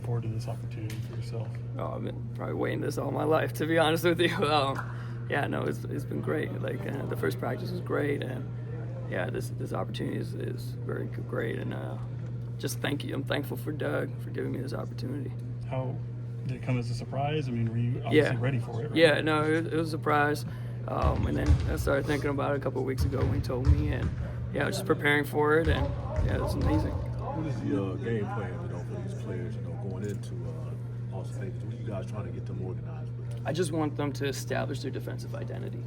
forward to this opportunity for yourself? Oh, I've been probably waiting this all my life, to be honest with you. Yeah, no, it's been great. Like the first practice was great, and yeah, this opportunity is very great, and just thank you. I'm thankful for Doug for giving me this opportunity. How did it come as a surprise? I mean, were you obviously ready for it? Right? Yeah, no, it was a surprise, and then I started thinking about it a couple of weeks ago when he told me, and yeah, I was just preparing for it, and yeah, it was amazing. What is the game plan, for these players, going into Las Vegas? What are you guys trying to get them organized with? I just want them to establish their defensive identity.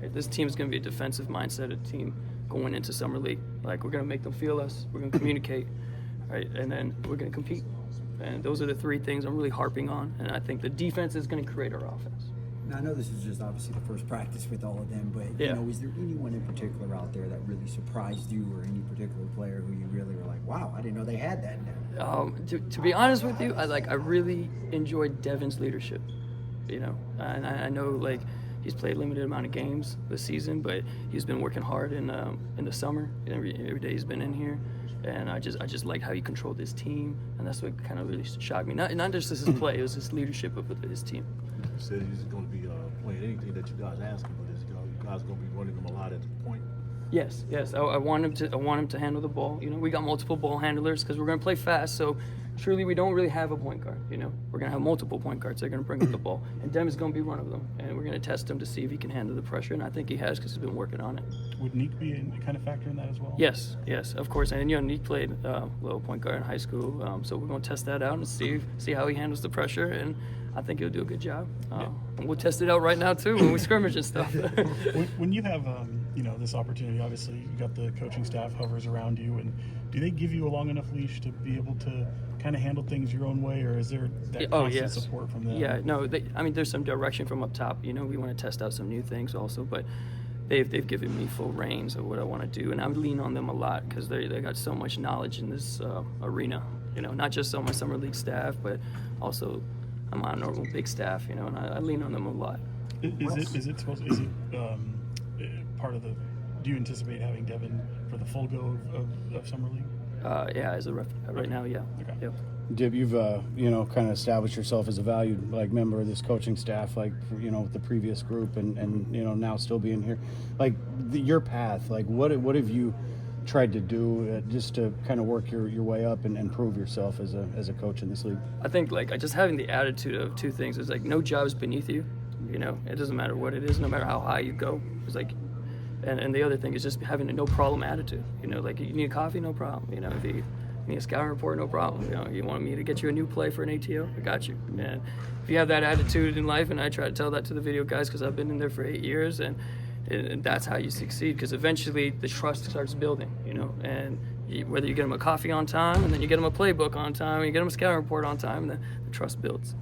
Right? This team is going to be a defensive mindset team going into Summer League. Like, we're going to make them feel us. We're going to communicate, right? And then we're going to compete. And those are the three things I'm really harping on. And I think the defense is going to create our offense. Now, I know this is just obviously the first practice with all of them, but is there anyone in particular out there that really surprised you, or any particular player who you really were like, wow, I didn't know they had that now? To be honest with you, I really enjoyed Devin's leadership. And I know like he's played a limited amount of games this season, but he's been working hard in the summer. Every day he's been in here, and I just like how he controlled his team, and that's what kind of really shocked me. Not just his play, it was his leadership of his team. You said he's going to be playing anything that you guys ask him, but you guys going to be running him a lot at the point. Yes. I want him to handle the ball. We got multiple ball handlers because we're going to play fast. So truly, we don't really have a point guard. We're going to have multiple point guards. They're going to bring up the ball, and Dem is going to be one of them. And we're going to test him to see if he can handle the pressure. And I think he has because he's been working on it. Would Neek be a kind of factor in that as well? Yes, of course. And Neek played little point guard in high school, so we're going to test that out and see how he handles the pressure. And I think he'll do a good job. And we'll test it out right now too when we scrimmage and stuff. When you have this opportunity, obviously you got the coaching staff hovers around you, and do they give you a long enough leash to be able to kind of handle things your own way, or is there that constant support from them? Yeah, no, there's some direction from up top. We want to test out some new things also, but they've given me full reins of what I want to do, and I lean on them a lot because they got so much knowledge in this arena. Not just on my summer league staff, but also I'm on a normal big staff. And I lean on them a lot. Is it part of the? Do you anticipate having Devin for the full go of summer league? Yeah, as a ref right now, yeah. Okay. Yep. Dib, you've kind of established yourself as a valued member of this coaching staff, with the previous group, and now still being here. Your path, what have you tried to do just to kind of work your way up and prove yourself as a coach in this league? I think just having the attitude of two things is no job is beneath you. It doesn't matter what it is, no matter how high you go. It's and the other thing is just having a no problem attitude. You need coffee, no problem. If you need a scouting report, no problem. You want me to get you a new play for an ATO, I got you. And if you have that attitude in life, and I try to tell that to the video guys because I've been in there for 8 years, and that's how you succeed, because eventually the trust starts building. And whether you get them a coffee on time, and then you get them a playbook on time, and you get them a scouting report on time, and the trust builds.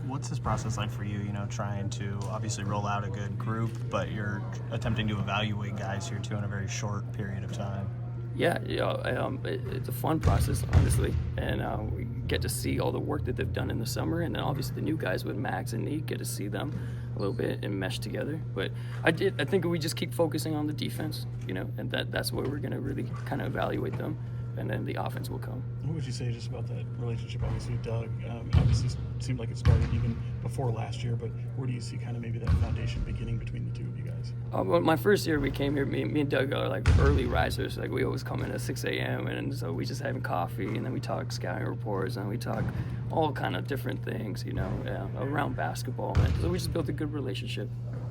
What's this process like for you, trying to obviously roll out a good group, but you're attempting to evaluate guys here too in a very short period of time? Yeah, it's a fun process, honestly, and we get to see all the work that they've done in the summer, and then obviously the new guys with Max and Neek get to see them a little bit and mesh together. But I think we just keep focusing on the defense, and that's where we're going to really kind of evaluate them, and then the offense will come. What would you say just about that relationship, obviously, with Doug? Obviously, it seemed like it started even before last year, but where do you see kind of maybe that foundation beginning between the two of you guys? Well, my first year we came here, me and Doug are early risers. We always come in at 6 a.m. and so we just having coffee, and then we talk scouting reports, and we talk all kind of different things, around basketball. And so we just built a good relationship.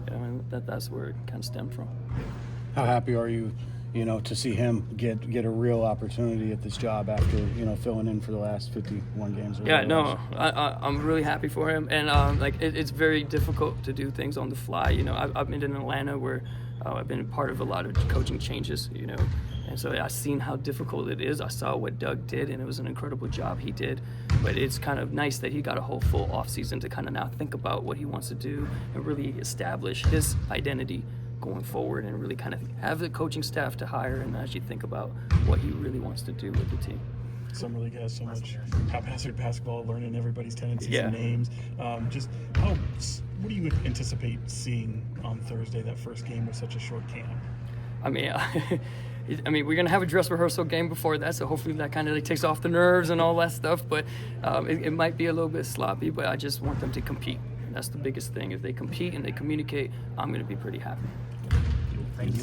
And that's where it kind of stemmed from. How happy are you, to see him get a real opportunity at this job after, filling in for the last 51 games? I'm really happy for him. And, it's very difficult to do things on the fly. I've been in Atlanta where I've been part of a lot of coaching changes, and so I've seen how difficult it is. I saw what Doug did, and it was an incredible job he did. But it's kind of nice that he got a whole full offseason to kind of now think about what he wants to do and really establish his identity going forward, and really kind of have the coaching staff to hire and actually think about what he really wants to do with the team. Summer League has so much haphazard basketball, learning everybody's tendencies and names. What do you anticipate seeing on Thursday, that first game with such a short camp? I mean, I mean, we're gonna have a dress rehearsal game before that, so hopefully that kind of like takes off the nerves and all that stuff. But it might be a little bit sloppy, but I just want them to compete. That's the biggest thing. If they compete and they communicate, I'm gonna be pretty happy. Thank you.